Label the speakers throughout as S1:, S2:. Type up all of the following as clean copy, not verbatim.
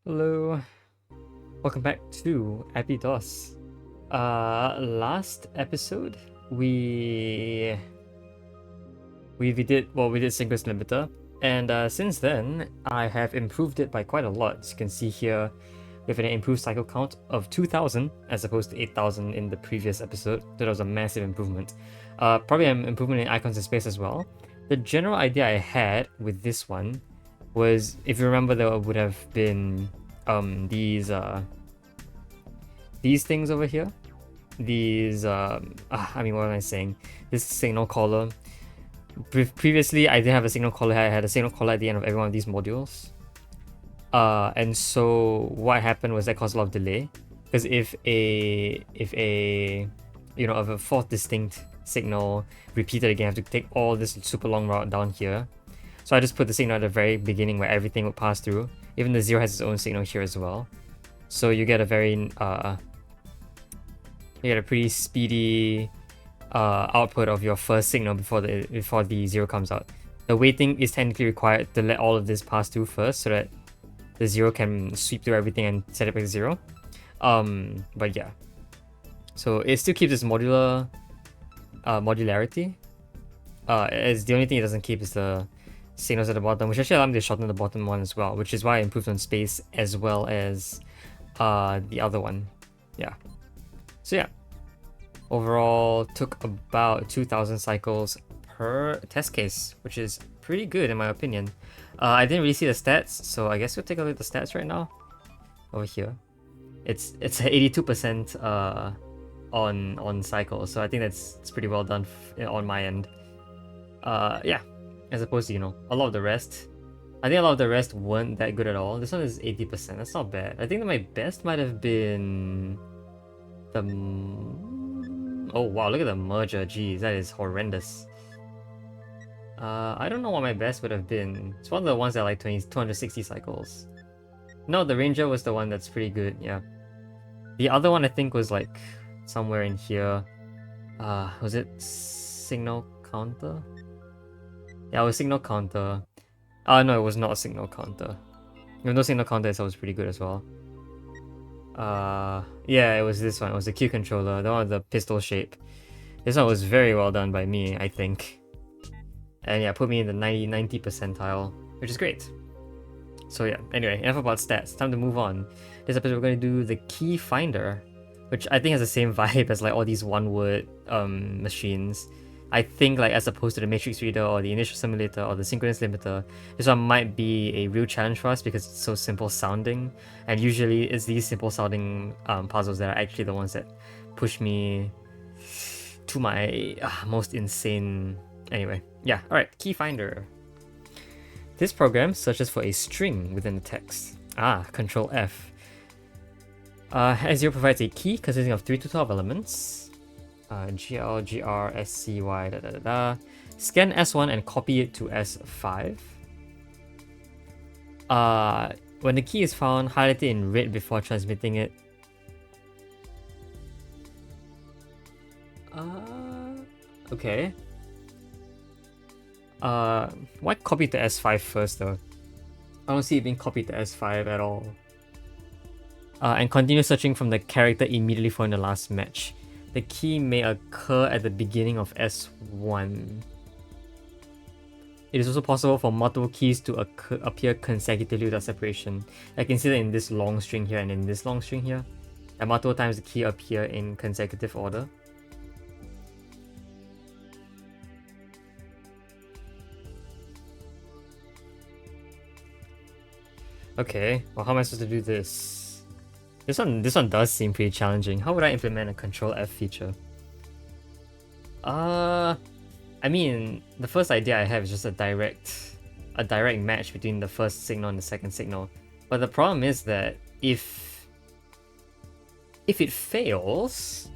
S1: Hello, welcome back to ABI-DOS. Last episode we did Synchronous Limiter, and since then I have improved it by quite a lot. As you can see here, we have an improved cycle count of 2,000 as opposed to 8,000 in the previous episode. That was a massive improvement. Probably an improvement in icons and space as well. The general idea I had with this one was, if you remember, there would have been these things over here. These what am I saying? This signal caller. Previously, I didn't have a signal caller. I had a signal caller at the end of every one of these modules. And so what happened was that caused a lot of delay, because if a fourth distinct signal repeated again, I have to take all this super long route down here. So I just put the signal at the very beginning where everything would pass through. Even the 0 has its own signal here as well. So you get a very pretty speedy output of your first signal before the 0 comes out. The waiting is technically required to let all of this pass through first, so that the 0 can sweep through everything and set it back to 0. But yeah, so it still keeps its modularity. As the only thing it doesn't keep is the signals at the bottom, which actually allow me to shorten the bottom one as well, which is why I improved on space as well as the other one. Yeah. So yeah, overall took about 2,000 cycles per test case, which is pretty good in my opinion. I didn't really see the stats, so I guess we'll take a look at the stats right now. Over here, it's 82% on cycles, so I think it's pretty well done on my end. Yeah, as opposed to, a lot of the rest. I think a lot of the rest weren't that good at all. This one is 80%. That's not bad. I think that my best might have been the... Oh wow, look at the merger. Jeez, that is horrendous. I don't know what my best would have been. It's one of the ones that like 260 cycles. No, the Ranger was the one that's pretty good, yeah. The other one I think was like somewhere in here. Was it Signal Counter? Yeah, it was Signal Counter. No, it was not a Signal Counter. Even though Signal Counter itself was pretty good as well. Yeah, it was this one. It was the Q controller, the one with the pistol shape. This one was very well done by me, I think. And yeah, put me in the 90 percentile, which is great. So yeah, anyway, enough about stats. Time to move on. This episode we're going to do the key finder, which I think has the same vibe as like all these one-word machines. I think, like, as opposed to the matrix reader or the initial simulator or the synchronous limiter, this one might be a real challenge for us because it's so simple sounding, and usually it's these simple sounding puzzles that are actually the ones that push me to my most insane... Anyway, yeah, alright, key finder. This program searches for a string within the text. Ctrl F. S0 provides a key consisting of 3 to 12 elements. GL, GR, SCY, Scan S1 and copy it to S5. When the key is found, highlight it in red before transmitting it. Okay. Why copy to S5 first though? I don't see it being copied to S5 at all. And continue searching from the character immediately following the last match. The key may occur at the beginning of S1. It is also possible for multiple keys to appear consecutively without separation. I can see that in this long string here and in this long string here. And multiple times the key appear in consecutive order. Okay, well, how am I supposed to do this? This one does seem pretty challenging. How would I implement a Ctrl F feature? I mean, the first idea I have is just a direct match between the first signal and the second signal. But the problem is that if it fails,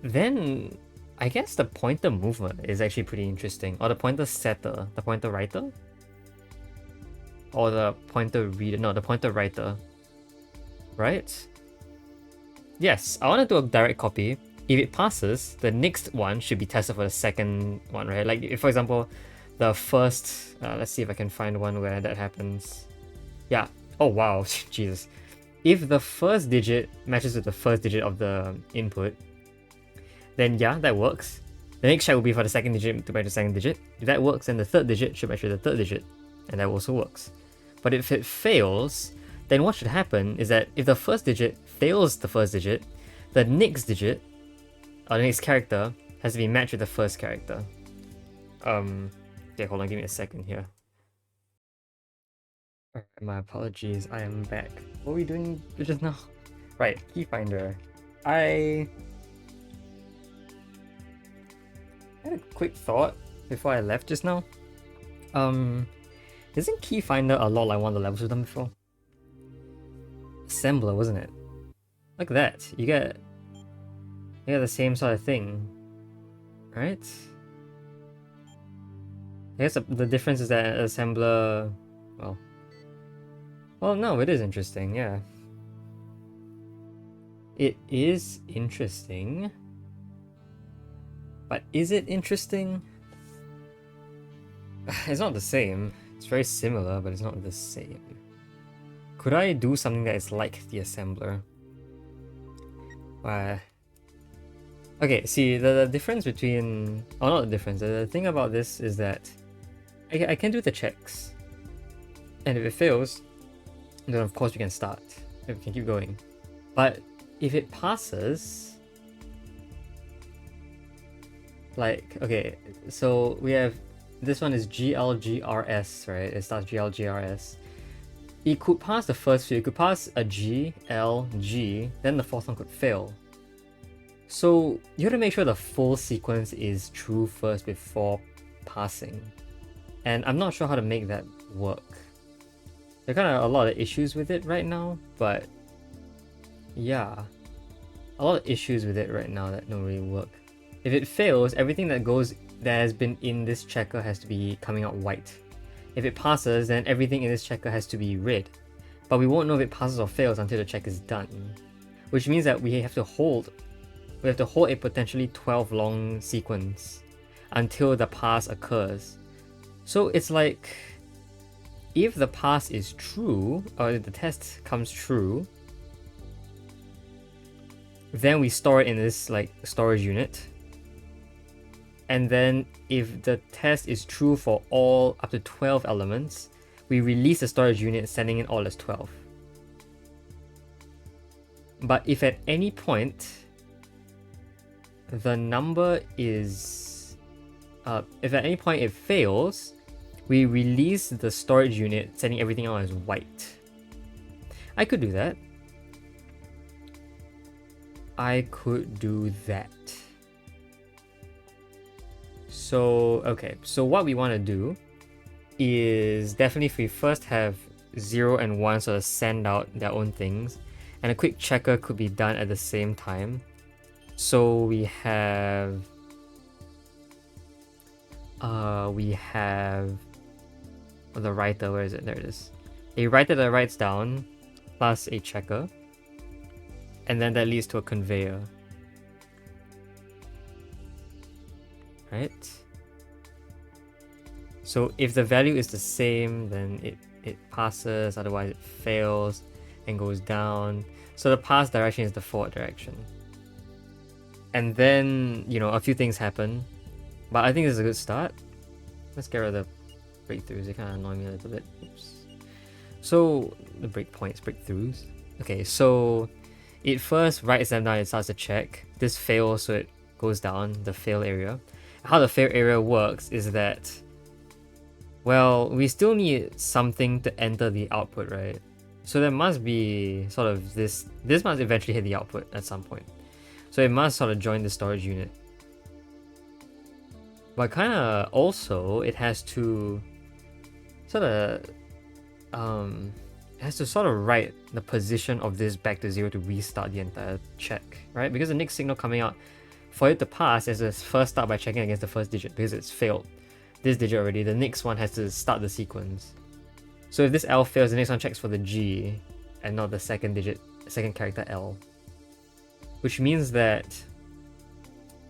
S1: then I guess the pointer movement is actually pretty interesting. Or the pointer setter, the pointer writer? Or the pointer reader, no, the pointer writer. Right? Yes, I want to do a direct copy. If it passes, the next one should be tested for the second one, right? Like, if, for example, the first... let's see if I can find one where that happens. Yeah, Oh wow, Jesus. If the first digit matches with the first digit of the input, then yeah, that works. The next check will be for the second digit to match the second digit. If that works, then the third digit should match with the third digit, and that also works. But if it fails, then what should happen is that if the first digit fails the first digit, the next digit, or the next character, has to be matched with the first character. Okay, hold on, give me a second here. Alright, my apologies, I am back. What were we doing just now? Right, key finder. I had a quick thought before I left just now. Isn't key finder a lot like one of the levels we've done before? Assembler, wasn't it? Look at that. You get the same sort of thing, right? I guess the difference is that assembler, well, no, it is interesting, yeah. It is interesting. But is it interesting? It's not the same. It's very similar, but it's not the same. Could I do something that is like the assembler? Okay, see, the difference between... Oh, not the difference. The thing about this is that I can do the checks. And if it fails, then of course we can start. We can keep going. But if it passes... Like, okay, so we have... This one is GLGRS, right? It starts GLGRS. It could pass the first few. It could pass a G, L, G, then the fourth one could fail. So you have to make sure the full sequence is true first before passing. And I'm not sure how to make that work. There are kind of a lot of issues with it right now, but yeah. A lot of issues with it right now that don't really work. If it fails, everything that has been in this checker has to be coming out white. If it passes, then everything in this checker has to be red. But we won't know if it passes or fails until the check is done. Which means that we have to hold a potentially 12 long sequence until the pass occurs. So it's like, if the pass is true, or if the test comes true, then we store it in this like storage unit. And then if the test is true for all up to 12 elements, we release the storage unit sending in all as 12. But if at any point the number is... if at any point it fails, we release the storage unit sending everything out as white. I could do that. I could do that. So, okay, so what we want to do is definitely if we first have 0 and 1 sort of send out their own things, and a quick checker could be done at the same time. So we have the writer, where is it? There it is. A writer that writes down plus a checker, and then that leads to a conveyor. Right? So if the value is the same, then it passes, otherwise it fails and goes down. So the pass direction is the forward direction. And then, you know, a few things happen. But I think this is a good start. Let's get rid of the breakthroughs. They kind of annoy me a little bit. Oops. So, the breakpoints, breakthroughs. Okay, so it first writes them down, it starts to check. This fails, so it goes down, the fail area. How the fail area works is that, well, we still need something to enter the output, right? So there must be sort of this must eventually hit the output at some point. So it must sort of join the storage unit. But kind of also, it has to sort of, write the position of this back to 0 to restart the entire check, right? Because the next signal coming out, for it to pass, is to first start by checking against the first digit because it's failed this digit already. The next one has to start the sequence. So if this L fails, the next one checks for the G and not the second character L. Which means that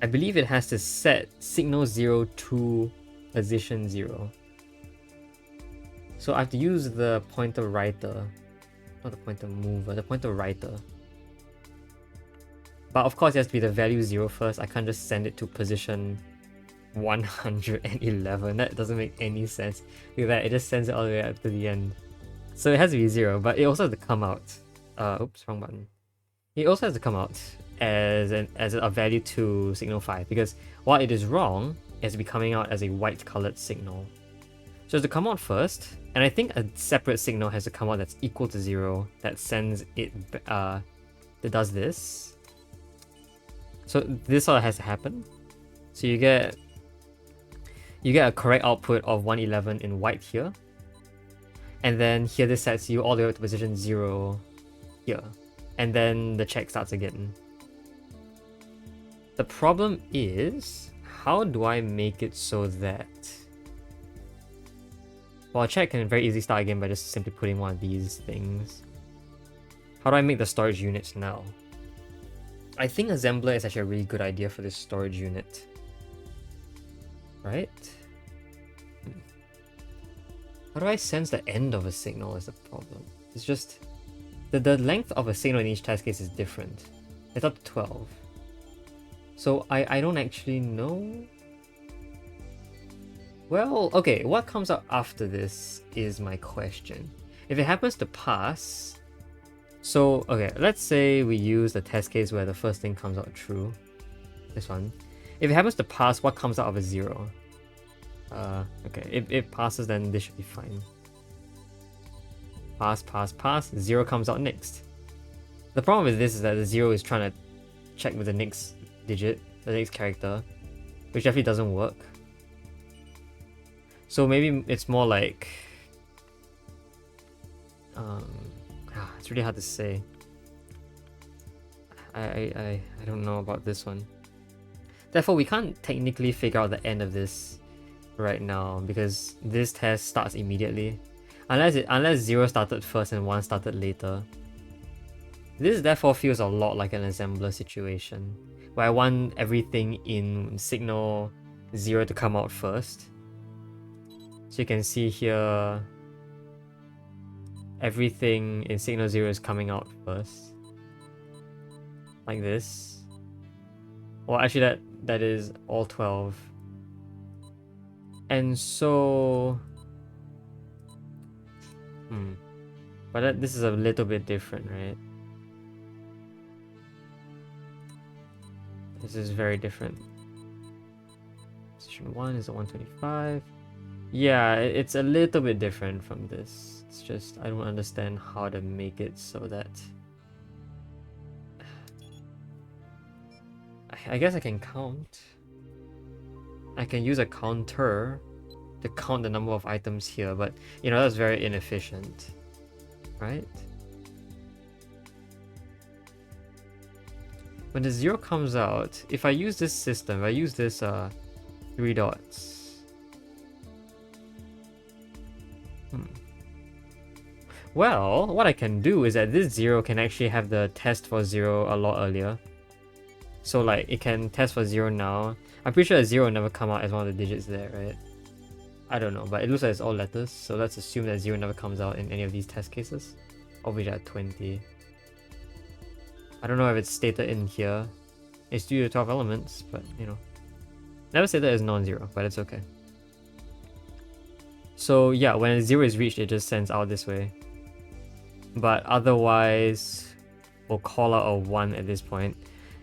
S1: I believe it has to set signal 0 to position 0. So I have to use the pointer writer Not the pointer mover, the pointer writer. But of course it has to be the value 0 first. I can't just send it to position 111. That doesn't make any sense. Look at that, it just sends it all the way up to the end. So it has to be 0, but it also has to come out. Oops, wrong button. It also has to come out as a value to signal 5, because while it is wrong, it has to be coming out as a white colored signal. So it has to come out first, and I think a separate signal has to come out that's equal to 0 that sends it, that does this. So this all has to happen. So you get a correct output of 111 in white here. And then here this sets you all the way up to position 0 here. And then the check starts again. The problem is, how do I make it so that... Well, a check can very easily start again by just simply putting one of these things. How do I make the storage units now? I think assembler is actually a really good idea for this storage unit. Right? How do I sense the end of a signal is the problem. It's just... The length of a signal in each test case is different. It's up to 12. So I don't actually know... Well, okay, what comes out after this is my question. If it happens to pass... So, okay, let's say we use the test case where the first thing comes out true. This one. If it happens to pass, what comes out of a 0? Okay, if it passes, then this should be fine. Pass, pass, pass. 0 comes out next. The problem with this is that the 0 is trying to check with the next digit, the next character, which definitely doesn't work. So maybe it's more like... it's really hard to say. I don't know about this one. Therefore, we can't technically figure out the end of this right now because this test starts immediately. Unless 0 started first and 1 started later. This therefore feels a lot like an assembler situation, where I want everything in signal 0 to come out first. So you can see here, everything in signal 0 is coming out first. Like this. Well, actually that is all 12. And so... But this is a little bit different, right? This is very different. Position 1 is a 125. Yeah, it's a little bit different from this. It's just, I don't understand how to make it so that... I guess I can count. I can use a counter to count the number of items here, but you know, that's very inefficient, right? When the 0 comes out, if I use this system, if I use this 3 dots. Well, what I can do is that this 0 can actually have the test for 0 a lot earlier. So like, it can test for 0 now. I'm pretty sure a 0 will never come out as one of the digits there, right? I don't know, but it looks like it's all letters, so let's assume that 0 never comes out in any of these test cases, of which I had 20. I don't know if it's stated in here. It's due to 12 elements, but you know. Never say that it's non-zero, but it's okay. So yeah, when a 0 is reached, it just sends out this way. But otherwise, we'll call out a 1 at this point.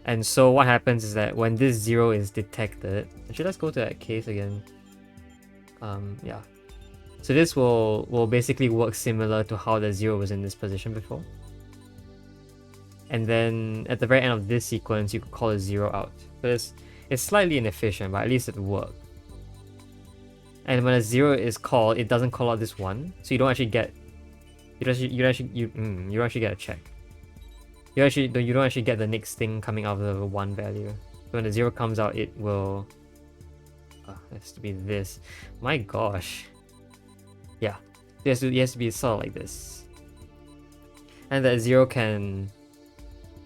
S1: And so what happens is that when this 0 is detected... Actually, let's go to that case again. Yeah. So this will basically work similar to how the 0 was in this position before. And then at the very end of this sequence, you could call a 0 out. But it's slightly inefficient, but at least it worked. And when a 0 is called, it doesn't call out this 1, so you don't actually get... You don't actually get a check. You don't actually get the next thing coming out of the 1 value. So when the 0 comes out, it will... it has to be this. My gosh. Yeah. It has to be sort of like this. And that 0 can...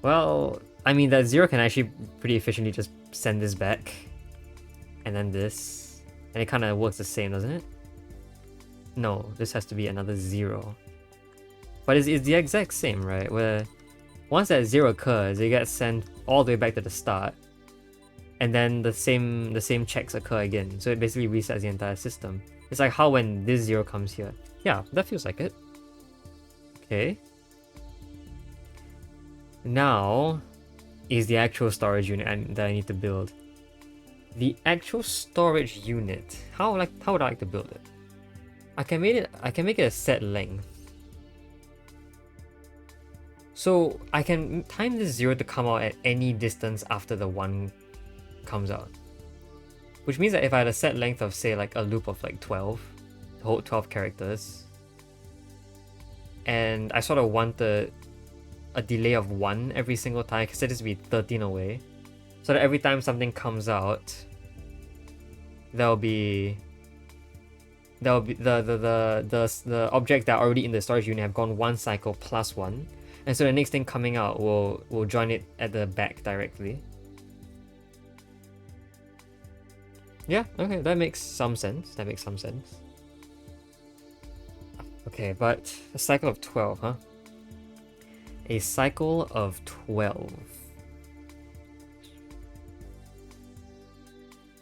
S1: Well, I mean, that 0 can actually pretty efficiently just send this back. And then this. And it kind of works the same, doesn't it? No, this has to be another 0. But it's the exact same, right? Where once that 0 occurs, it gets sent all the way back to the start, and then the same checks occur again. So it basically resets the entire system. It's like how when this 0 comes here. Yeah, that feels like it. Okay. Now is the actual storage unit that I need to build. The actual storage unit. How would I like to build it? I can make it a set length. So I can time this 0 to come out at any distance after the 1 comes out. Which means that if I had a set length of, say, like a loop of like 12, the whole 12 characters, and I sort of wanted a delay of 1 every single time, I can set this to be 13 away, so that every time something comes out, there'll be the objects that are already in the storage unit have gone 1 cycle plus 1, and so the next thing coming out will join it at the back directly. Yeah, okay, that makes some sense. Okay, but a cycle of 12, huh? A cycle of 12.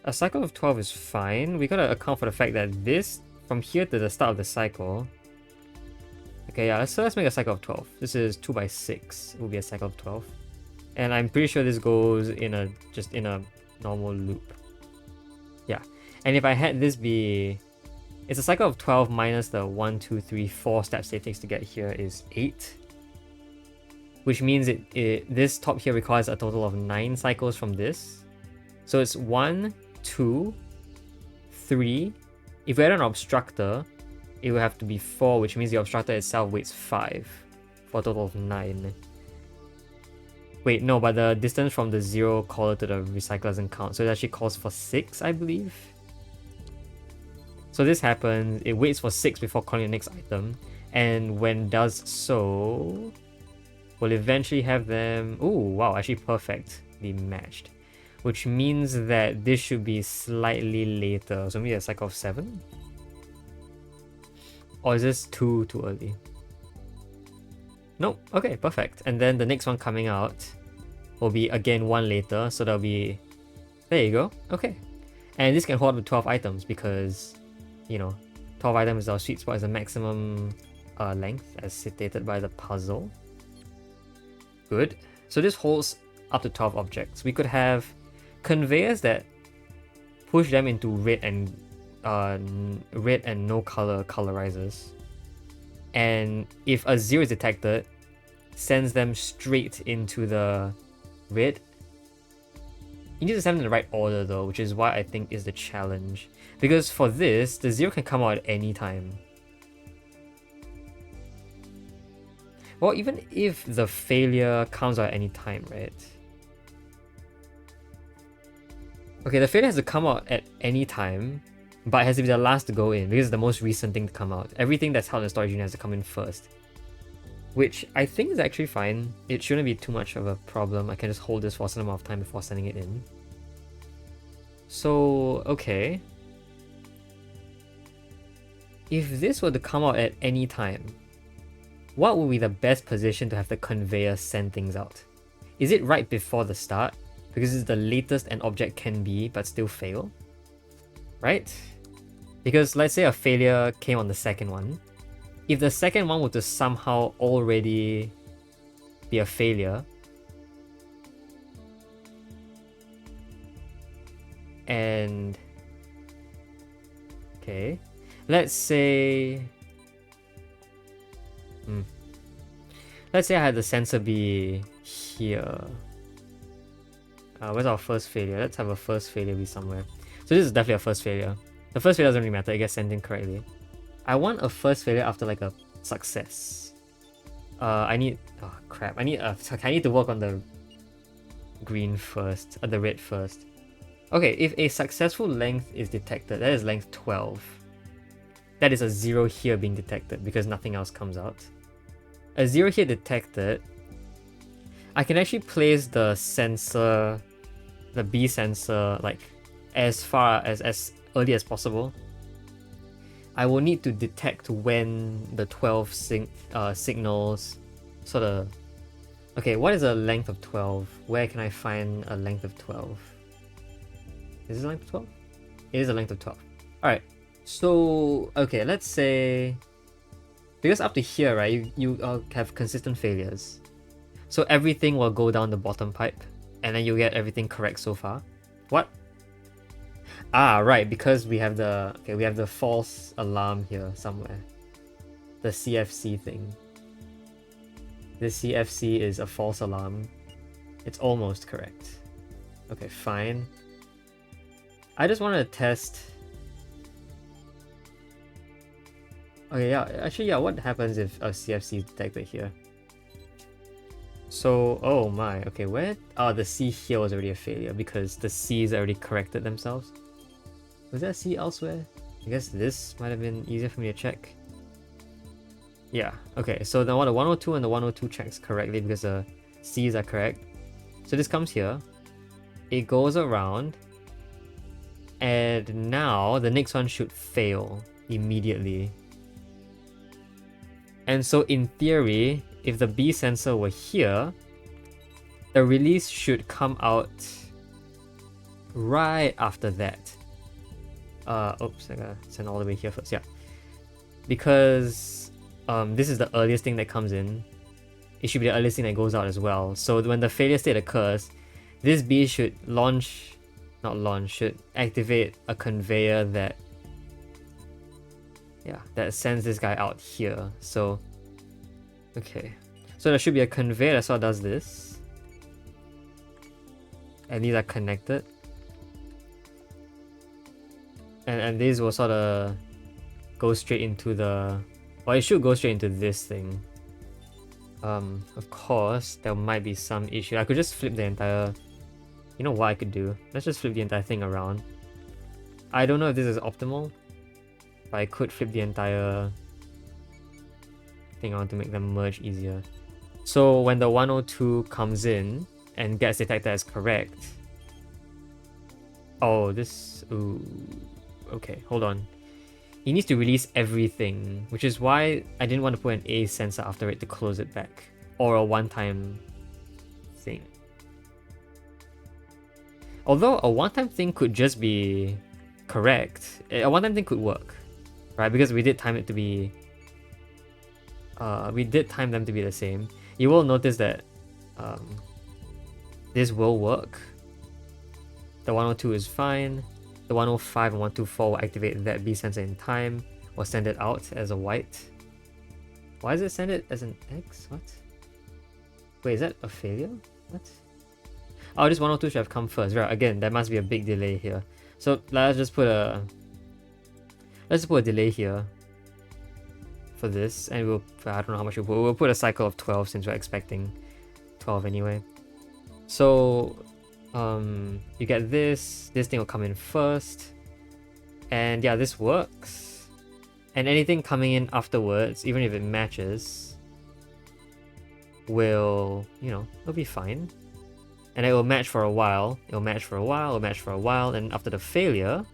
S1: A cycle of 12 is fine. We gotta account for the fact that this, from here to the start of the cycle... Okay, yeah, so let's make a cycle of 12. This is 2 by 6. It will be a cycle of 12. And I'm pretty sure this goes just in a normal loop. Yeah, and if I had this be... It's a cycle of 12 minus the 1, 2, 3, 4 steps it takes to get here is 8. Which means this top here requires a total of 9 cycles from this. So it's 1, 2, 3. If we had an obstructor, it would have to be 4, which means the obstructor itself weighs 5 for a total of 9. Wait, no, but the distance from the 0 caller to the recycler doesn't count, so it actually calls for 6, I believe. So this happens, it waits for 6 before calling the next item, and when does so, we'll eventually have them... Ooh, wow, actually perfectly matched. Which means that this should be slightly later, so maybe a cycle of 7? Or is this too early? Nope, okay, perfect. And then the next one coming out will be again 1 later, so that'll be... There you go, okay. And this can hold up to 12 items because, you know, 12 items is our sweet spot, is the maximum length as stated by the puzzle. Good. So this holds up to 12 objects. We could have conveyors that push them into red and no color colorizers, and if a 0 is detected, sends them straight into the red. You need to send them in the right order though, which is why I think is the challenge, because for this the 0 can come out at any time. Well, even if the failure comes out at any time, right? Okay, the failure has to come out at any time, but it has to be the last to go in because it's the most recent thing to come out. Everything that's held in the storage unit has to come in first, which I think is actually fine. It shouldn't be too much of a problem. I can just hold this for a certain amount of time before sending it in. So, okay. If this were to come out at any time, what would be the best position to have the conveyor send things out? Is it right before the start? Because it's the latest an object can be, but still fail? Right? Because let's say a failure came on the second one. If the second one were to somehow already be a failure, and okay, let's say let's say I had the sensor be here. Where's our first failure? Let's have a first failure be somewhere. So this is definitely a first failure. The first failure doesn't really matter, it gets sent in correctly. I want a first failure after like a success. I need... Oh crap, I need to work on the green first, the red first. Okay, if a successful length is detected, that is length 12. That is a 0 here being detected because nothing else comes out. A 0 here detected, I can actually place the sensor, the B sensor, like as far as early as possible. I will need to detect when the 12 signals sort of... Okay, what is a length of 12? Where can I find a length of 12? Is this a length of 12? It is a length of 12. Alright, so, okay, let's say... Because up to here, right, you have consistent failures. So everything will go down the bottom pipe, and then you get everything correct so far. What? Ah, right, because we have the... Okay, we have the false alarm here somewhere. The CFC thing. This CFC is a false alarm. It's almost correct. Okay, fine. I just wanted to test... Okay, yeah, actually, yeah, what happens if a CFC is detected here? So, oh my, okay, where? Oh, the C here was already a failure because the C's already corrected themselves. Was there a C elsewhere? I guess this might have been easier for me to check. Yeah, okay, so the 102 and the 102 checks correctly because the C's are correct. So this comes here, it goes around, and now the next one should fail immediately. And so in theory, if the B sensor were here, the release should come out right after that. Oops, I gotta send all the way here first, yeah. Because this is the earliest thing that comes in. It should be the earliest thing that goes out as well. So when the failure state occurs, this B should should activate a conveyor that that sends this guy out here. So, okay. So there should be a conveyor that sort of does this. And these are connected. And these will sort of go straight into the... Well, it should go straight into this thing. Of course, there might be some issue. I could just flip the entire... You know what I could do? Let's just flip the entire thing around. I don't know if this is optimal. But I could flip the entire thing around to make them merge easier. So when the 102 comes in and gets detected as correct... Oh, this... Ooh... Okay, hold on. It needs to release everything, which is why I didn't want to put an A sensor after it to close it back. Or a one-time thing. Although a one-time thing could just be correct. A one-time thing could work. Right, because we did time it to be... we did time them to be the same. You will notice that this will work. The 102 is fine. The 105 and 124 will activate that B sensor in time, or send it out as a white. Why does it send it as an X? What? Wait, is that a failure? What? Oh, this 102 should have come first. Right, again, there must be a big delay here. So let's just put a... Let's put a delay here for this, and we'll... I don't know how much we'll put a cycle of 12 since we're expecting 12 anyway. So, you get this thing will come in first, and yeah, this works. And anything coming in afterwards, even if it matches, will, you know, it'll be fine. And it will match for a while, it'll match for a while, it'll match for a while, and after the failure,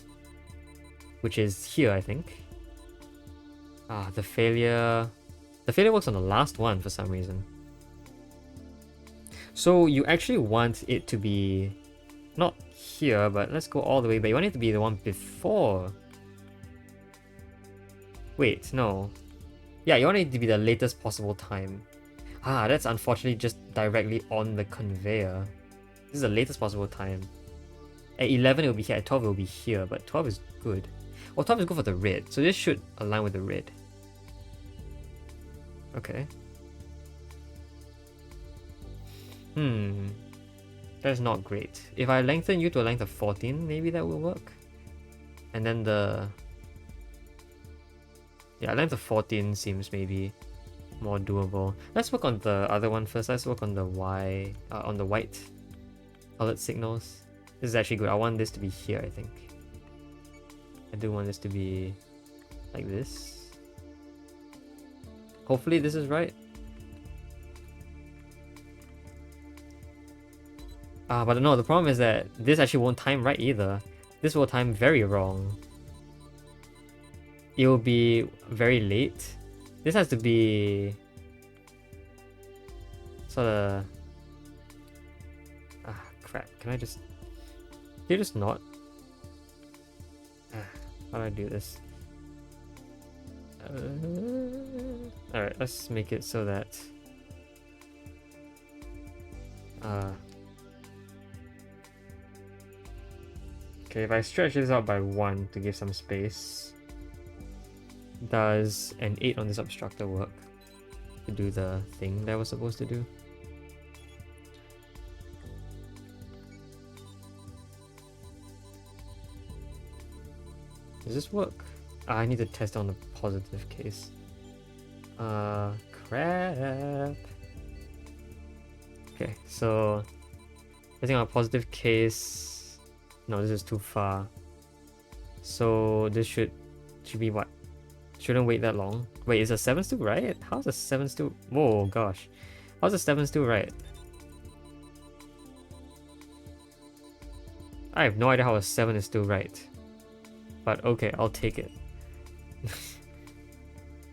S1: which is here, I think. Ah, the failure works on the last one for some reason. So you actually want it to be not here, but let's go all the way back. You want it to be the one before. Wait, no. Yeah, you want it to be the latest possible time. Ah, that's unfortunately just directly on the conveyor. This is the latest possible time. At 11 it will be here, at 12 it will be here, but 12 is good. Well, 12 is good for the red, so this should align with the red. Okay. That's not great. If I lengthen you to a length of 14, maybe that will work. And then the... Yeah, length of 14 seems maybe more doable. Let's work on the other one first. Let's work on the Y, on the white colored signals. This is actually good. I want this to be here, I think. I do want this to be like this. Hopefully this is right. But no, the problem is that this actually won't time right either. This will time very wrong. it will be very late. This has to be sort of... Ah, crap. Can I just... Can you just not? How do I do this? Alright, let's make it so that... Okay, if I stretch this out by 1 to give some space, does an 8 on this obstructor work to do the thing that I was supposed to do? Does this work? I need to test on the positive case. Crap. Okay, so testing on a positive case. No, this is too far. So this should be what? Shouldn't wait that long. Wait, is a 7 still right? How's a 7 still? Whoa, gosh. How's a 7 still right? I have no idea how a 7 is still right. But okay, I'll take it.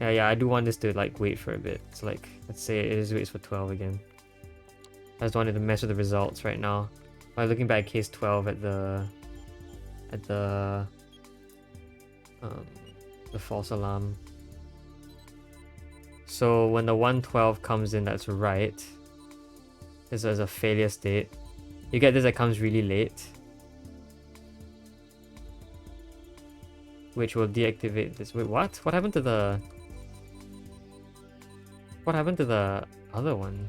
S1: Yeah, I do want this to like wait for a bit. So like, let's say it is waits for 12 again. I just wanted to mess with the results right now. By looking back at case 12 at the false alarm. So when the 112 comes in, that's right. This is a failure state. You get this that comes really late, which will deactivate this. Wait, what? What happened to the... What happened to the other one?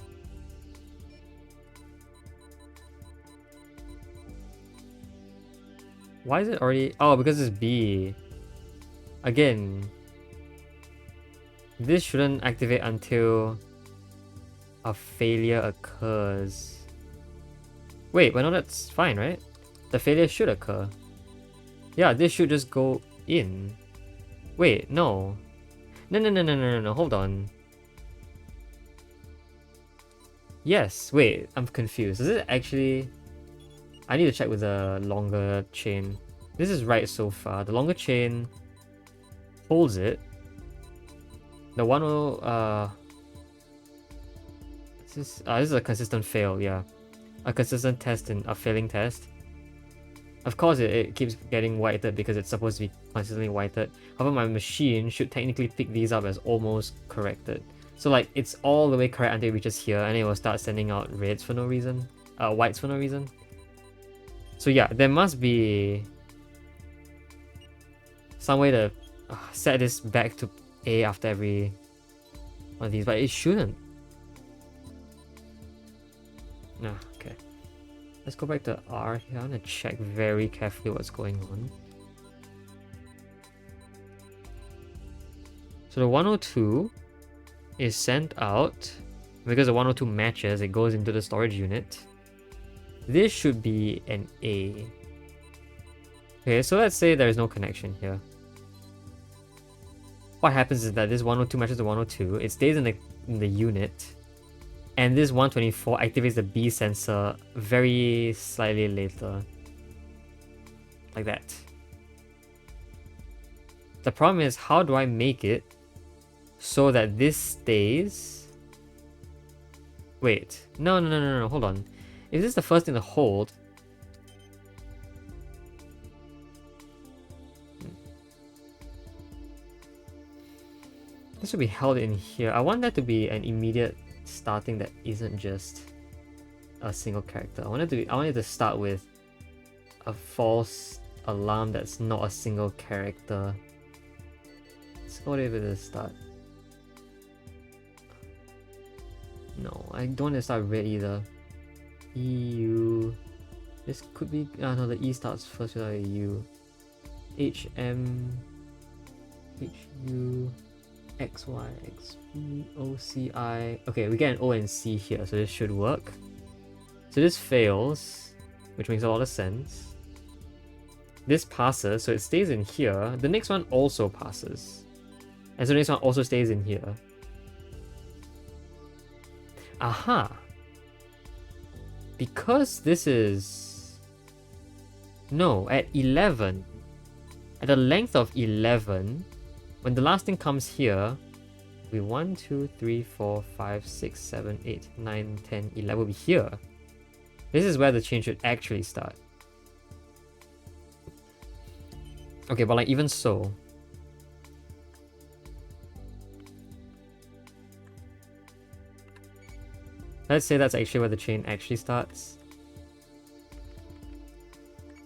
S1: Why is it already... Oh, because it's B. Again, this shouldn't activate until a failure occurs. Wait, well no, that's fine, right? The failure should occur. Yeah, this should just go in. Wait, no. No, hold on. Yes, wait, I'm confused. Is it actually... I need to check with the longer chain. This is right so far. The longer chain holds it. The 10... this is a consistent fail, yeah. A consistent test and a failing test. Of course it keeps getting whited because it's supposed to be consistently whited. However, my machine should technically pick these up as almost corrected. So like, it's all the way correct until it reaches here, and it will start sending out reds for no reason. Whites for no reason. So yeah, there must be some way to set this back to A after every one of these, but it shouldn't. Nah, okay. Let's go back to R here. I'm gonna check very carefully what's going on. So the 102 is sent out. Because the 102 matches, it goes into the storage unit. This should be an A. Okay, so let's say there is no connection here. What happens is that this 102 matches the 102, it stays in the unit, and this 124 activates the B sensor very slightly later. Like that. The problem is, how do I make it so that this stays... Wait, no, hold on. If this is the first thing to hold... This should be held in here. I want that to be an immediate starting that isn't just a single character. I want it to start with a false alarm that's not a single character. Let's go with the start. No, I don't want to start red either. EU. This could be... no, the E starts first without a U. HM... HU... XY, XB, OCI... Okay, we get an O and C here, so this should work. So this fails, which makes a lot of sense. This passes, so it stays in here. The next one also passes. And so the next one also stays in here. Aha! Because this is... No, at 11. At the length of 11, When the last thing comes here, we 1, 2, 3, 4, 5, 6, 7, 8, 9, 10, 11 will be here. This is where the chain should actually start. Okay, but like even so, let's say that's actually where the chain actually starts.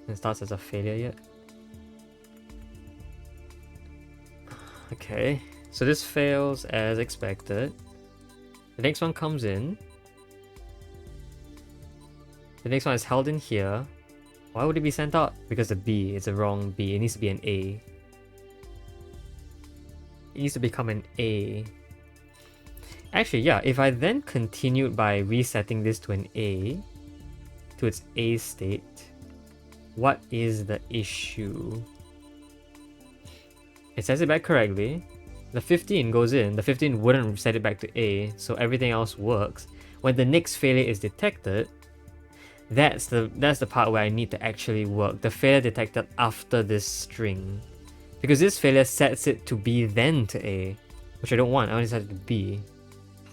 S1: It starts as a failure yet. Okay, so this fails as expected. The next one comes in. The next one is held in here. Why would it be sent out? Because the B is a wrong B. It needs to be an A. It needs to become an A. Actually, yeah, if I then continued by resetting this to an A, to its A state, what is the issue? It sets it back correctly. The 15 goes in. The 15 wouldn't set it back to A, so everything else works. When the next failure is detected, that's the part where I need to actually work. The failure detected after this string. Because this failure sets it to B then to A, which I don't want. I want to set it to B.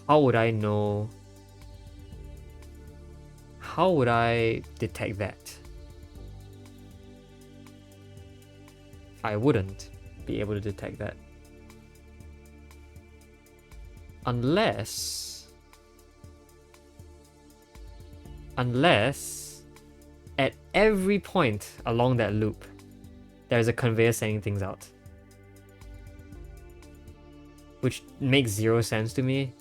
S1: How would I know? How would I detect that? I wouldn't be able to detect that. Unless at every point along that loop, there's a conveyor sending things out. Which makes zero sense to me.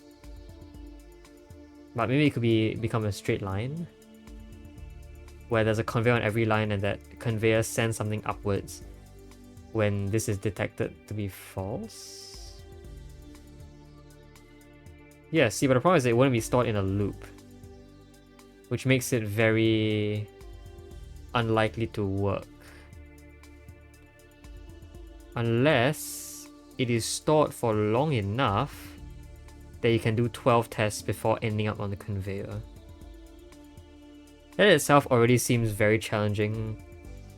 S1: But maybe it could become a straight line, where there's a conveyor on every line and that conveyor sends something upwards when this is detected to be false. Yeah, see, but the problem is it wouldn't be stored in a loop, which makes it very unlikely to work. Unless it is stored for long enough that you can do 12 tests before ending up on the conveyor. That itself already seems very challenging,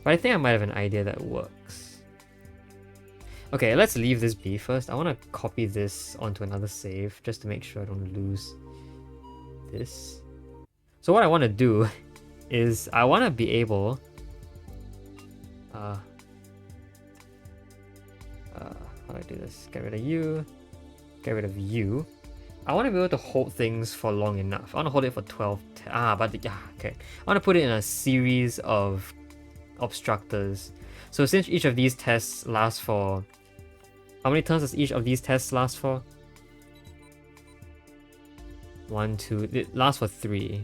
S1: but I think I might have an idea that works. Okay, let's leave this be first. I want to copy this onto another save just to make sure I don't lose this. So what I want to do is I want to be able how do I do this? Get rid of you, get rid of you. I want to be able to hold things for long enough. I want to hold it for 12 okay. I want to put it in a series of obstructors. So since each of these tests lasts for... How many turns does each of these tests last for? 1, 2... It lasts for 3.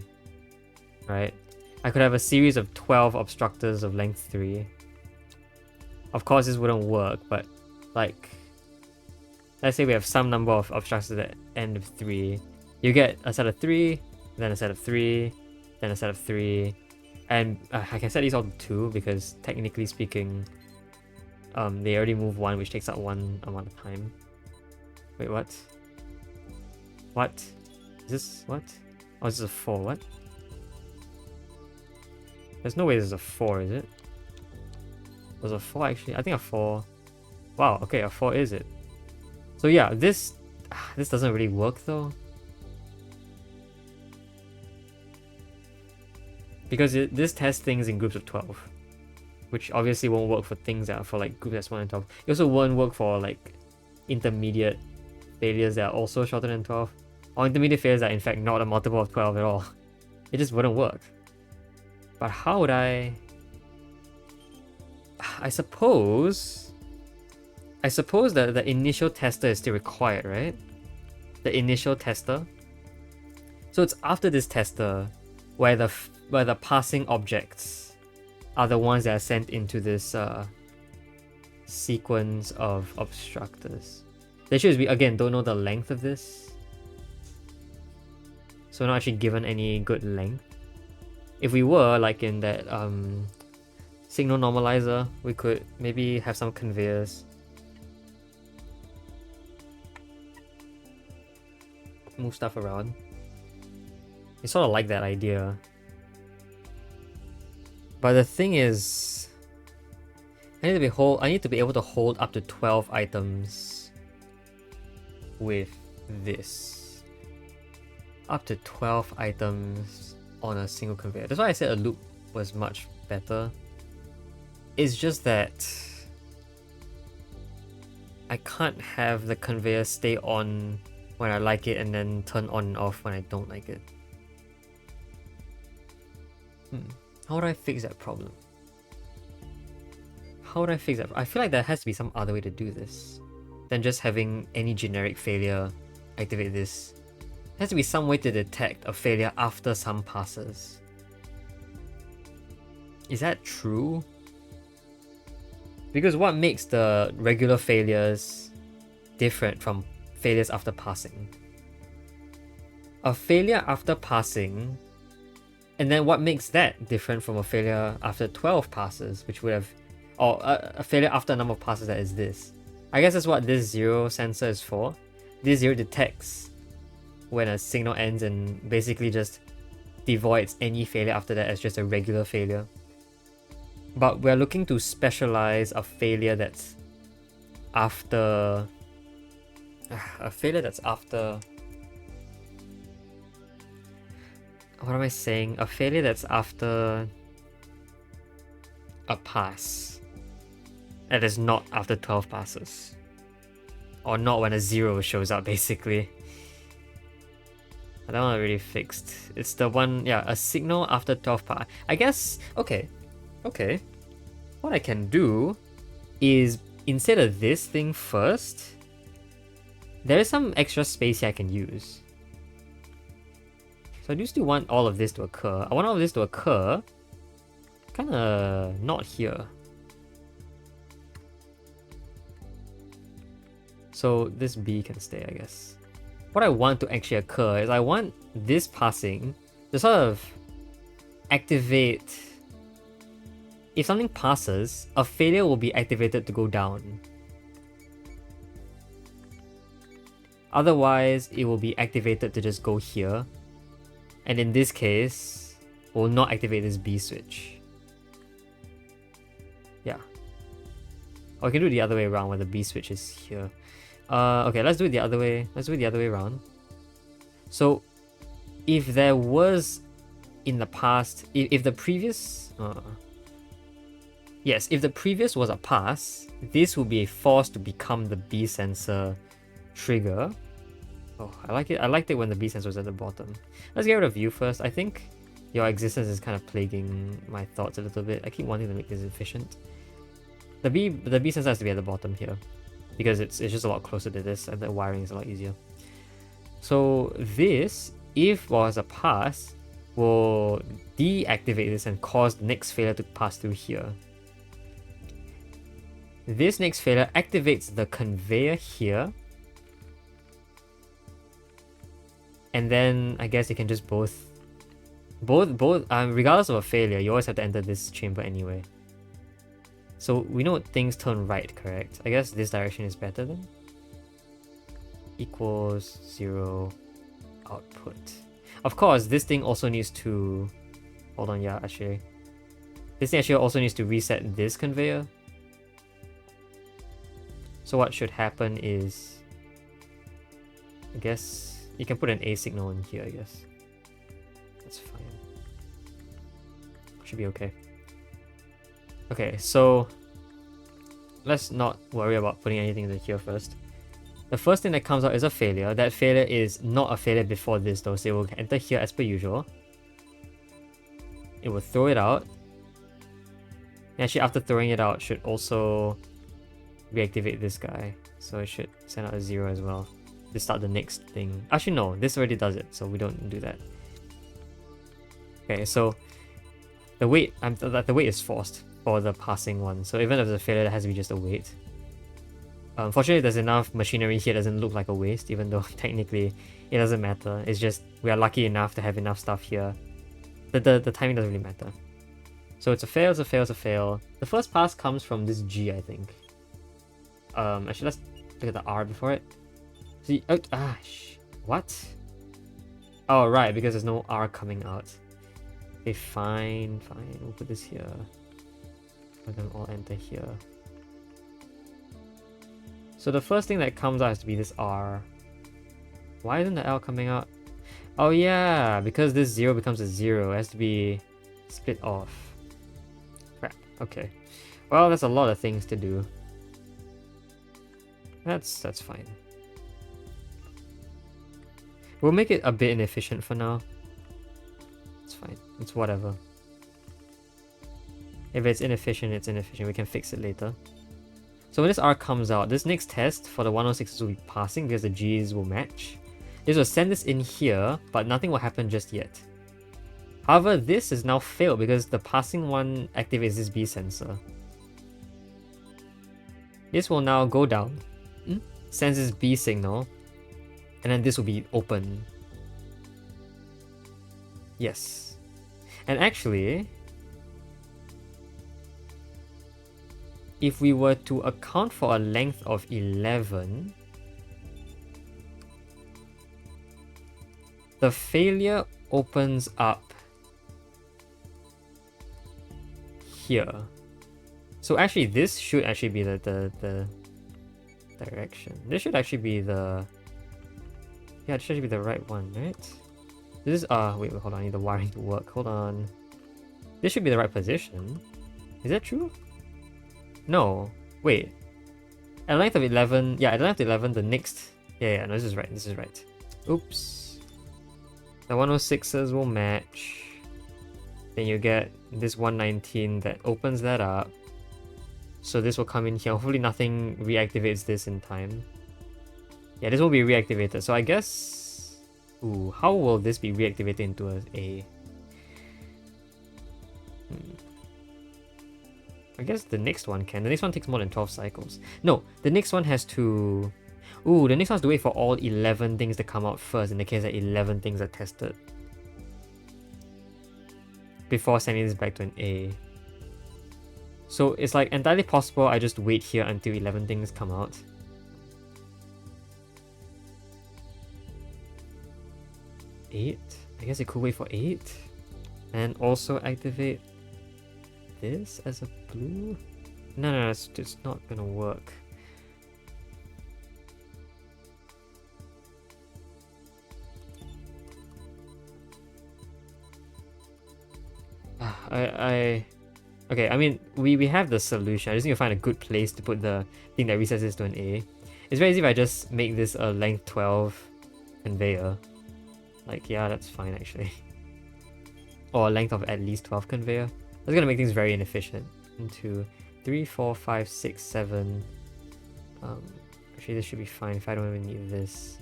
S1: Right? I could have a series of 12 obstructors of length 3. Of course this wouldn't work, but like... Let's say we have some number of obstructors at the end of 3. You get a set of 3, then a set of 3, then a set of 3. And I can set these all to 2 because technically speaking, they already move 1, which takes up 1 amount of time. Wait, what? What? Is this what? Oh, this is a 4, what? There's no way this is a 4, is it? Was a 4 actually? I think a 4... Wow, okay, a 4 is it. So yeah, this doesn't really work though. Because this tests things in groups of 12. Which obviously won't work for things that are for like groups that's 1 and 12. It also won't work for like intermediate failures that are also shorter than 12. Or intermediate failures that are in fact not a multiple of 12 at all. It just wouldn't work. But how would I suppose that the initial tester is still required, right? The initial tester. So it's after this tester where the passing objects are the ones that are sent into this sequence of obstructors. The issue is we again don't know the length of this, so we're not actually given any good length. If we were, like in that signal normalizer, we could maybe have some conveyors. Move stuff around. It's sort of like that idea. But the thing is, I need to be able to hold up to 12 items with this. Up to 12 items on a single conveyor. That's why I said a loop was much better. It's just that I can't have the conveyor stay on when I like it and then turn on and off when I don't like it. How would I fix that problem? How would I fix that? I feel like there has to be some other way to do this than just having any generic failure activate this. There has to be some way to detect a failure after some passes. Is that true? Because what makes the regular failures different from failures after passing? A failure after passing, and then what makes that different from a failure after 12 passes, which would have, or a failure after a number of passes that is this. I guess that's what this 0 sensor is for. This 0 detects when a signal ends and basically just devoids any failure after that as just a regular failure. But we're looking to specialize a failure that's after... a failure that's after... What am I saying? A failure that's after a pass. That is not after 12 passes. Or not when a 0 shows up, basically. That one already fixed. It's the one, yeah, a signal after 12 passes. I guess, okay. What I can do is, instead of this thing first, there is some extra space here I can use. So I do still want all of this to occur. I want all of this to occur kinda not here. So this B can stay, I guess. What I want to actually occur is I want this passing to sort of activate. If something passes, a failure will be activated to go down. Otherwise, it will be activated to just go here. And in this case, will not activate this B switch. Yeah. Or we can do it the other way around where the B switch is here. Okay, let's do it the other way. Let's do it the other way around. So, if there was in the past, if the previous... yes, if the previous was a pass, this will be a force to become the B sensor trigger. Oh, I like it. I liked it when the B sensor was at the bottom. Let's get rid of you first. I think your existence is kind of plaguing my thoughts a little bit. I keep wanting to make this efficient. The B sensor has to be at the bottom here because it's just a lot closer to this and the wiring is a lot easier. So this, if was a pass, will deactivate this and cause the next failure to pass through here. This next failure activates the conveyor here. And then I guess you can just both regardless of a failure, you always have to enter this chamber anyway. So we know things turn right, correct? I guess this direction is better then. Equals 0 output. Of course, this thing also needs to... Hold on, yeah, actually. This thing actually also needs to reset this conveyor. So what should happen is... I guess you can put an A signal in here, I guess. That's fine. Should be okay. Okay, so... let's not worry about putting anything in here first. The first thing that comes out is a failure. That failure is not a failure before this though, so it will enter here as per usual. It will throw it out. And actually after throwing it out, should also reactivate this guy. So it should send out a 0 as well to start the next thing. Actually no, this already does it, so we don't do that. Okay, so the wait, the wait is forced for the passing one. So even if there's a failure, there has to be just a wait. Unfortunately, there's enough machinery here, it doesn't look like a waste, even though technically it doesn't matter. It's just we are lucky enough to have enough stuff here. The timing doesn't really matter. So it's a fail, it's a fail, it's a fail. The first pass comes from this G, I think. Actually, let's look at the R before it. See, what? Oh, right, because there's no R coming out. Okay, fine. We'll put this here. Let them all enter here. So the first thing that comes out has to be this R. Why isn't the L coming out? Oh yeah, because this 0 becomes a 0. It has to be split off. Crap. Okay. Well, that's a lot of things to do. That's fine. We'll make it a bit inefficient for now. It's fine. It's whatever. If it's inefficient, it's inefficient. We can fix it later. So when this R comes out, this next test for the 106s will be passing because the G's will match. This will send this in here, but nothing will happen just yet. However, this is now failed because the passing one activates this B sensor. This will now go down, sends this B signal, and then this will be open. Yes. And actually, if we were to account for a length of 11, the failure opens up here. So actually this should actually be the direction. This should actually be the... Yeah, it should be the right one, right? This is... wait, hold on, I need the wiring to work. Hold on. This should be the right position. Is that true? No. Wait. At length of 11... Yeah, at length of 11, the next... Yeah, no, this is right. This is right. Oops. The 106s will match. Then you get this 119 that opens that up. So this will come in here. Hopefully nothing reactivates this in time. Yeah, this will be reactivated. So I guess... Ooh, how will this be reactivated into an A? I guess the next one can. The next one takes more than 12 cycles. No, the next one has to... Ooh, the next one has to wait for all 11 things to come out first in the case that 11 things are tested. Before sending this back to an A. So it's like entirely possible I just wait here until 11 things come out. Eight? I guess it could wait for 8. And also activate this as a blue? No, it's just not gonna work. Okay, I mean, we have the solution. I just need to find a good place to put the thing that resets this to an A. It's very easy if I just make this a length 12 conveyor. Like, yeah, that's fine actually. Or a length of at least 12 conveyor. That's gonna make things very inefficient. 1, 2, 3, 4, 5, 6, 7. Actually, this should be fine if I don't even need this.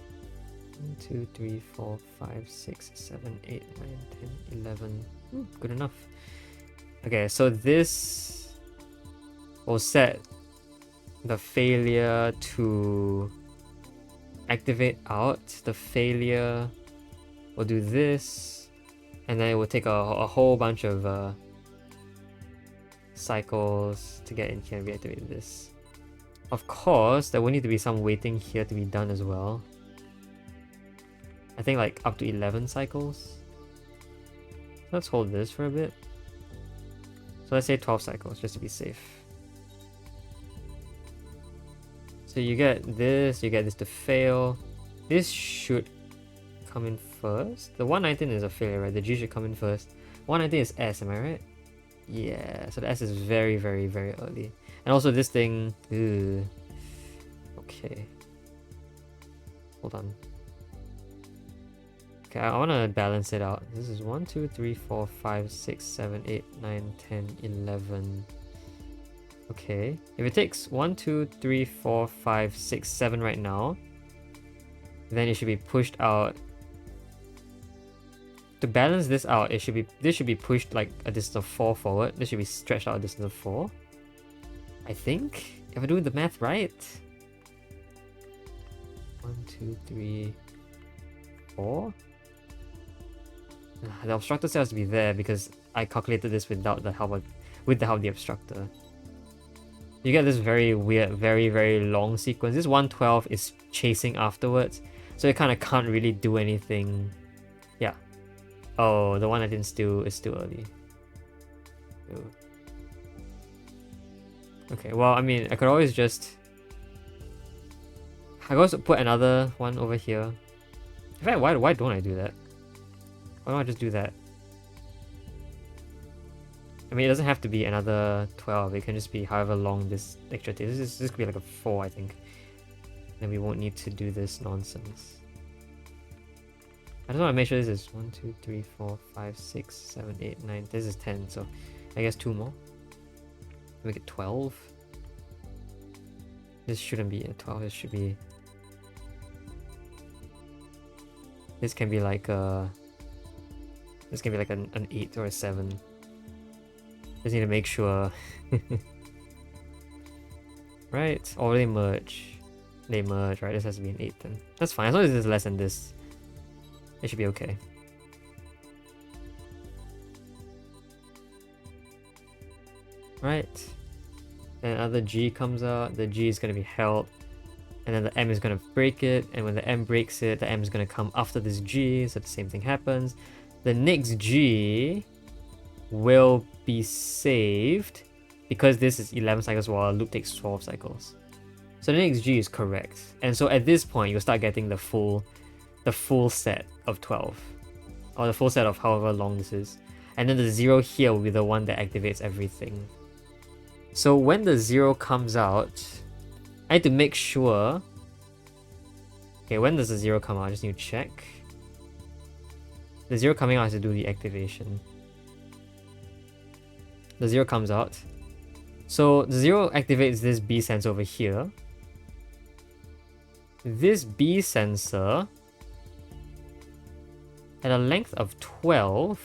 S1: 1, 2, 3, 4, 5, 6, 7, 8, 9, 10, 11. Good enough. Okay, so this will set the failure to activate out. The failure will do this, and then it will take a whole bunch of cycles to get in here and reactivate this. Of course, there will need to be some waiting here to be done as well. I think like up to 11 cycles. Let's hold this for a bit. So let's say 12 cycles, just to be safe. So you get this to fail. This should come in first. The 119 is a failure, right? The G should come in first. 119 is S, am I right? Yeah, so the S is very, very, very early. And also this thing... Ugh. Okay. Hold on. Okay, I want to balance it out. This is 1, 2, 3, 4, 5, 6, 7, 8, 9, 10, 11. Okay. If it takes 1, 2, 3, 4, 5, 6, 7 right now, then it should be pushed out. To balance this out, this should be pushed like a distance of 4 forward. This should be stretched out a distance of 4. I think. If I do the math right. 1, 2, 3, 4. The obstructor still has to be there because I calculated this without the help of the obstructor. You get this very weird, very, very long sequence. This 112 is chasing afterwards, so it kind of can't really do anything. Yeah. Oh, the one I didn't steal is still early. Ew. Okay, well, I mean, I could always just... I could also put another one over here. In fact, why don't I do that? Why don't I just do that? I mean, it doesn't have to be another 12. It can just be however long this extra takes. This could be like a 4, I think. Then we won't need to do this nonsense. I just want to make sure this is 1, 2, 3, 4, 5, 6, 7, 8, 9. This is 10, so I guess 2 more. Make it 12. This shouldn't be a 12. This should be. This can be like a. This can be like an 8 or a 7. Just need to make sure. Right? Or they merge. They merge, right? This has to be an 8 then. That's fine. As long as it's less than this, it should be okay. Right. Then another G comes out. The G is going to be held. And then the M is going to break it. And when the M breaks it, the M is going to come after this G. So the same thing happens. The next G will be saved because this is 11 cycles while a loop takes 12 cycles. So the next G is correct. And so at this point, you'll start getting the full set of 12. Or the full set of however long this is. And then the 0 here will be the one that activates everything. So when the 0 comes out, I need to make sure... Okay, when does the 0 come out? I just need to check. The 0 coming out has to do the activation. The 0 comes out. So the 0 activates this B sensor over here. This B sensor at a length of 12.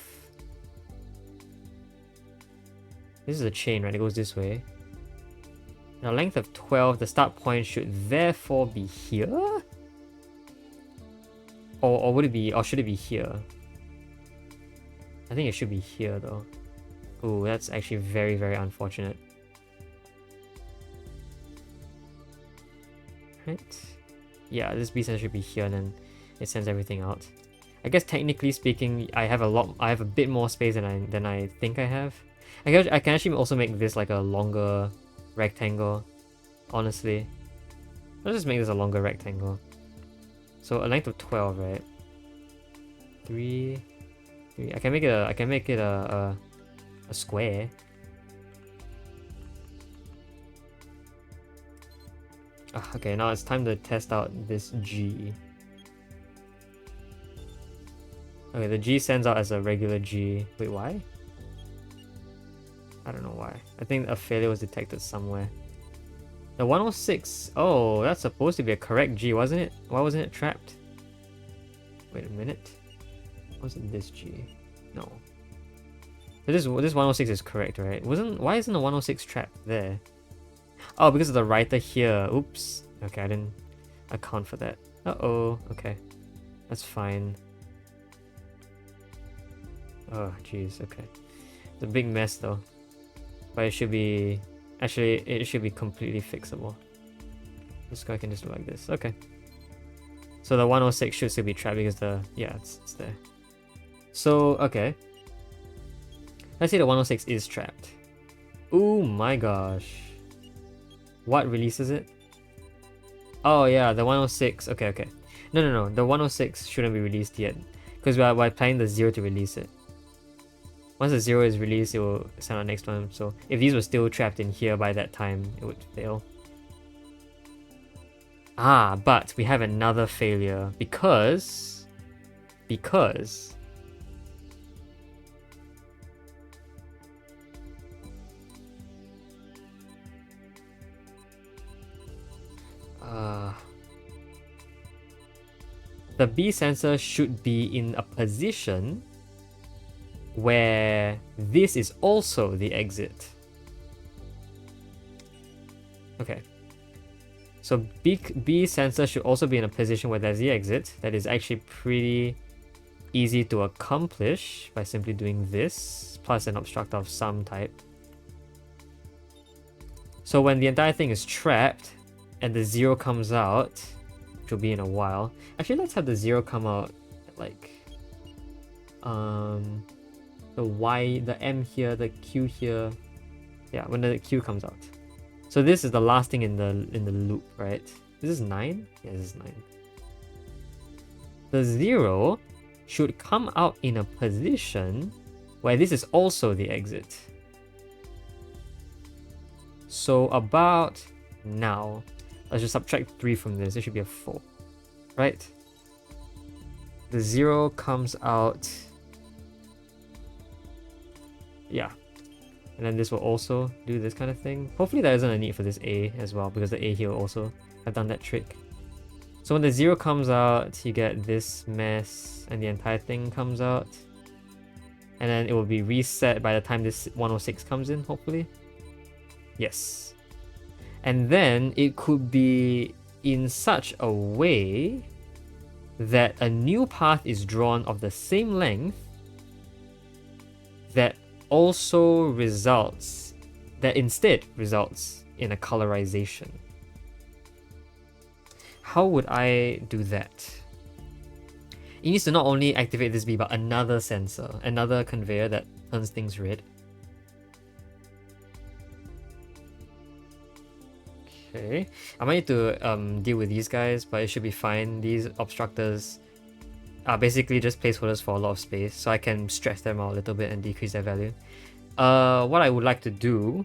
S1: This is a chain, right? It goes this way. At a length of 12, the start point should therefore be here? Or would it be, or should it be here? I think it should be here though. Ooh, that's actually very, very unfortunate. Right? Yeah, this B sensor should be here and then it sends everything out. I guess technically speaking, I have a bit more space than I think I have. I can actually also make this like a longer rectangle, honestly. Let's just make this a longer rectangle. So a length of 12, right? 3. I can make it a square. Okay, now it's time to test out this G. Okay, the G sends out as a regular G. Wait, why? I don't know why. I think a failure was detected somewhere. The 106. Oh, that's supposed to be a correct G, wasn't it? Why wasn't it trapped? Wait a minute. Wasn't this G? No. So this 106 is correct, right? Why isn't the 106 trapped there? Oh, because of the writer here. Oops. Okay, I didn't account for that. Uh-oh. Okay. That's fine. Oh, jeez. Okay. It's a big mess though. But it should be... Actually, it should be completely fixable. This guy can just do like this. Okay. So the 106 should still be trapped because it's there. So, okay. Let's say the 106 is trapped. Oh my gosh. What releases it? Oh yeah, the 106. Okay. No. The 106 shouldn't be released yet. Because we're planning the 0 to release it. Once the 0 is released, it will send out next one. So if these were still trapped in here by that time, it would fail. Ah, but we have another failure because the B sensor should be in a position where this is also the exit. Okay. So B sensor should also be in a position where there's the exit. That is actually pretty easy to accomplish by simply doing this, plus an obstructor of some type. So when the entire thing is trapped, and the 0 comes out, which will be in a while. Actually, let's have the 0 come out like the Y, the M here, the Q here. Yeah, when the Q comes out. So this is the last thing in the loop, right? This is 9? Yeah, this is 9. the 0 should come out in a position where this is also the exit. So about now, let's just subtract 3 from this. It should be a 4, right? The 0 comes out, yeah. And then this will also do this kind of thing. Hopefully there isn't a need for this A as well, because the A here will also have done that trick. So when the 0 comes out, you get this mess, and the entire thing comes out. And then it will be reset by the time this 106 comes in, hopefully. Yes. And then it could be in such a way that a new path is drawn of the same length that also results, that instead results in a colorization. How would I do that? It needs to not only activate this B, but another sensor, another conveyor that turns things red. Okay, I might need to deal with these guys, but it should be fine. These obstructors are basically just placeholders for a lot of space, so I can stretch them out a little bit and decrease their value. What I would like to do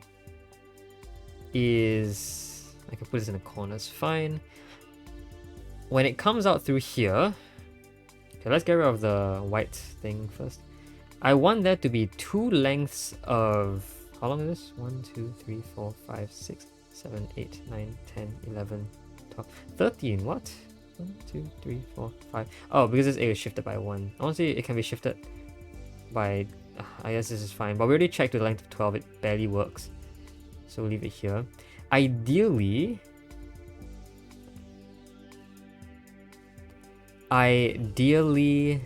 S1: is, I can put this in the corners, fine. When it comes out through here, okay, let's get rid of the white thing first. I want there to be 2 lengths of, how long is this? 1, 2, 3, 4, 5, 6, 7, 8, 9, 10, 11, 12, 13, what? 1, 2, 3, 4, 5. Oh, because this A is shifted by 1. Honestly, it can be shifted by, I guess this is fine. But we already checked to the length of 12, it barely works. So we'll leave it here. Ideally,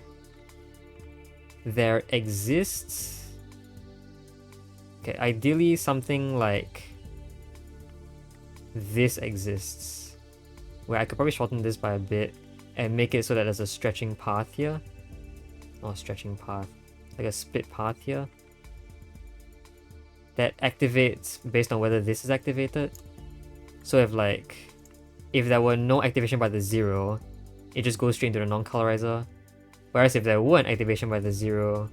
S1: there exists, okay, ideally something like this exists, where I could probably shorten this by a bit and make it so that there's a stretching path here. Not a stretching path, like a split path here that activates based on whether this is activated. So if there were no activation by the 0, it just goes straight into the non-colorizer. Whereas if there weren't activation by the 0,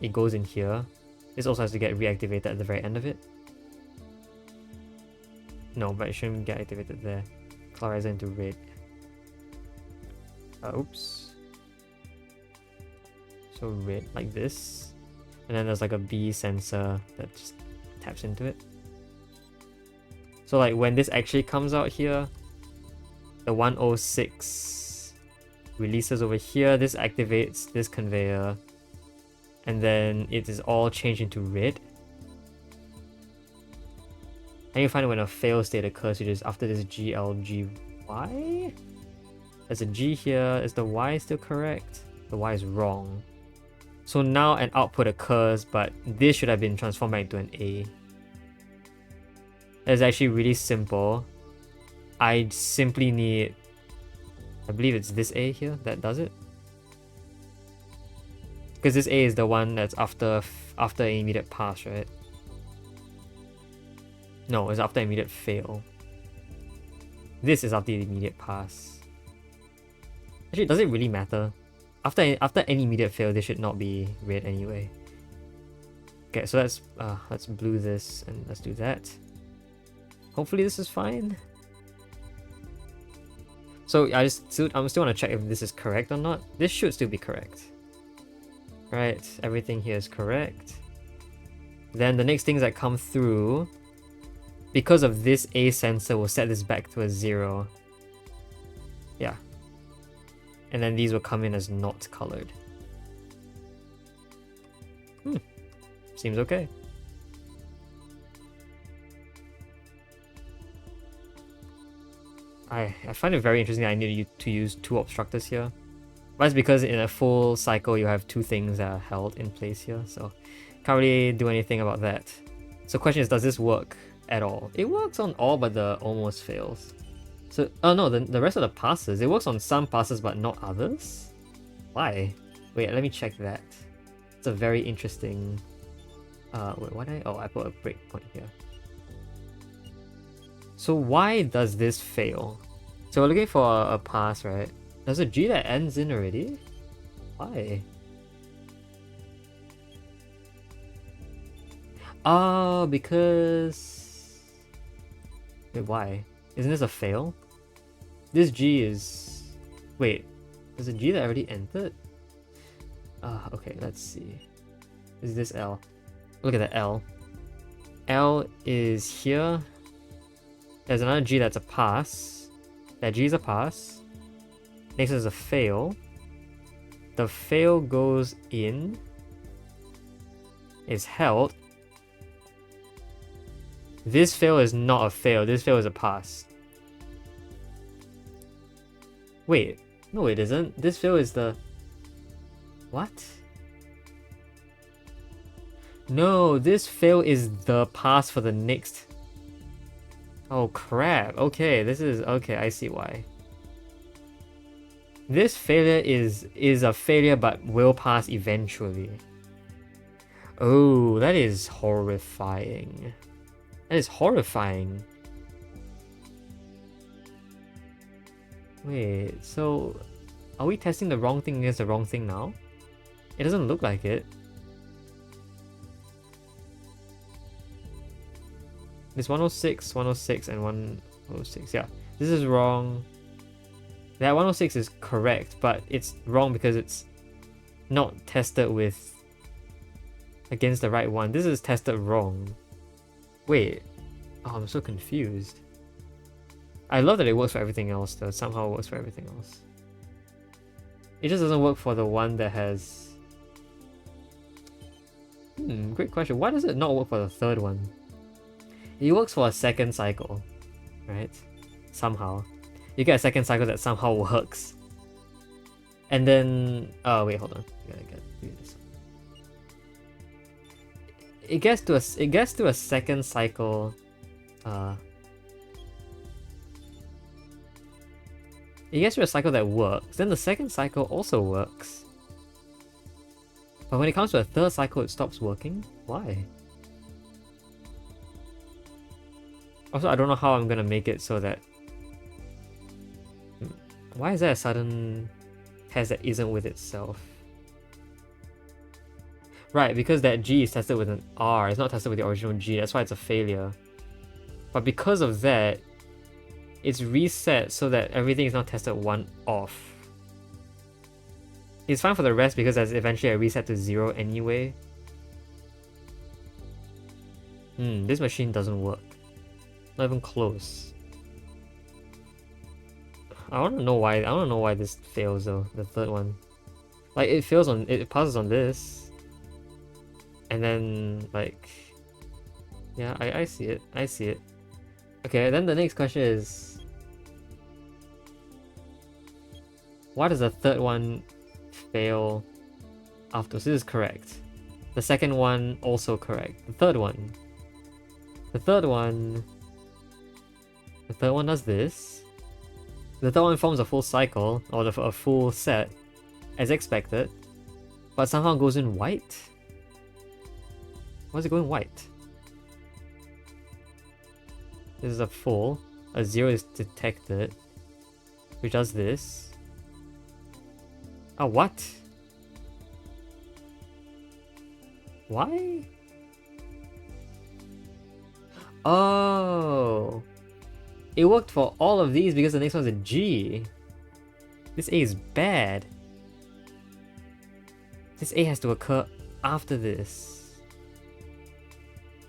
S1: it goes in here. This also has to get reactivated at the very end of it. No, but it shouldn't get activated there. Colorizer into red. Oops. So red like this. And then there's like a B sensor that just taps into it. So like when this actually comes out here, the 106 releases over here, this activates this conveyor, and then it is all changed into red. And you find it when a fail state occurs, which is after this GLGY. There's a G here. Is the Y still correct? The Y is wrong. So now an output occurs, but this should have been transformed back into an A. It's actually really simple. I simply need, I believe it's this A here that does it. Because this A is the one that's after an immediate pass, right? No, it's after immediate fail. This is after the immediate pass. Actually, does it really matter? After any immediate fail, this should not be red anyway. Okay, so let's blue this and let's do that. Hopefully this is fine. So I'm still want to check if this is correct or not. This should still be correct. Right, everything here is correct. Then the next things that come through, because of this A sensor, will set this back to a 0. Yeah. And then these will come in as not colored. Seems okay. I find it very interesting that I need to use 2 obstructors here. But it's because in a full cycle you have 2 things that are held in place here, so can't really do anything about that. So question is, does this work at all? It works on all but the almost fails. So, oh no, the rest of the passes, it works on some passes but not others? Why? Wait, let me check that. It's a very interesting... wait, what did I... Oh, I put a breakpoint here. So why does this fail? So we're looking for a pass, right? There's a G that ends in already? Why? Oh, because... Wait, why? Isn't this a fail? This G is... Wait, there's a G that already entered? Okay, let's see. Is this L? Look at the L. L is here. There's another G that's a pass. That G is a pass. Next is a fail. The fail goes in. Is held. This fail is not a fail. This fail is a pass. Wait. No, it isn't. This fail is the... What? No, this fail is the pass for the next... Oh crap. Okay, this is... Okay, I see why. This failure is a failure but will pass eventually. Oh, that is horrifying. That is horrifying. Wait, so... Are we testing the wrong thing against the wrong thing now? It doesn't look like it. This 106, 106, and 106. Yeah, this is wrong. That 106 is correct, but it's wrong because it's not tested with against the right one. This is tested wrong. Wait. Oh, I'm so confused. I love that it works for everything else, though. Somehow it works for everything else. It just doesn't work for the one that has... Great question. Why does it not work for the third one? It works for a second cycle, right? Somehow. You get a second cycle that somehow works. And then... Oh, wait, hold on. Do this. It gets to a second cycle... It gets to a cycle that works. Then the second cycle also works. But when it comes to a third cycle, it stops working? Why? Also, I don't know how I'm gonna make it so that... Why is there a sudden test that isn't with itself? Right, because that G is tested with an R, it's not tested with the original G, that's why it's a failure. But because of that, it's reset so that everything is not tested one off. It's fine for the rest because there's eventually a reset to 0 anyway. This machine doesn't work. Not even close. I wanna know why this fails though, the third one. Like it passes on this. And then like yeah, I see it. I see it. Okay, then the next question is why does the third one fail after? So this is correct. The second one also correct. The third one does this. The third one forms a full cycle, or a full set, as expected, but somehow goes in white. Why is it going white? This is a full. A 0 is detected, which does this. Oh, what? Why? Oh, it worked for all of these because the next one's a G. This A is bad. This A has to occur after this.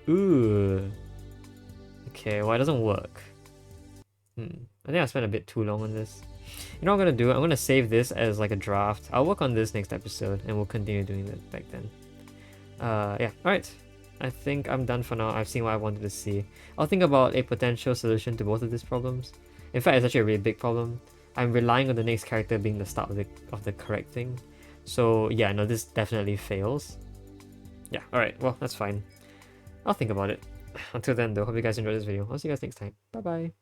S1: Ooh. Okay, well, it doesn't work. I think I spent a bit too long on this. You know what I'm gonna do? I'm gonna save this as like a draft. I'll work on this next episode and we'll continue doing that back then. Yeah, alright. I think I'm done for now. I've seen what I wanted to see. I'll think about a potential solution to both of these problems. In fact, it's actually a really big problem. I'm relying on the next character being the start of the correct thing. So yeah, no, this definitely fails. Yeah, alright, well, that's fine. I'll think about it. Until then though, hope you guys enjoyed this video. I'll see you guys next time. Bye bye.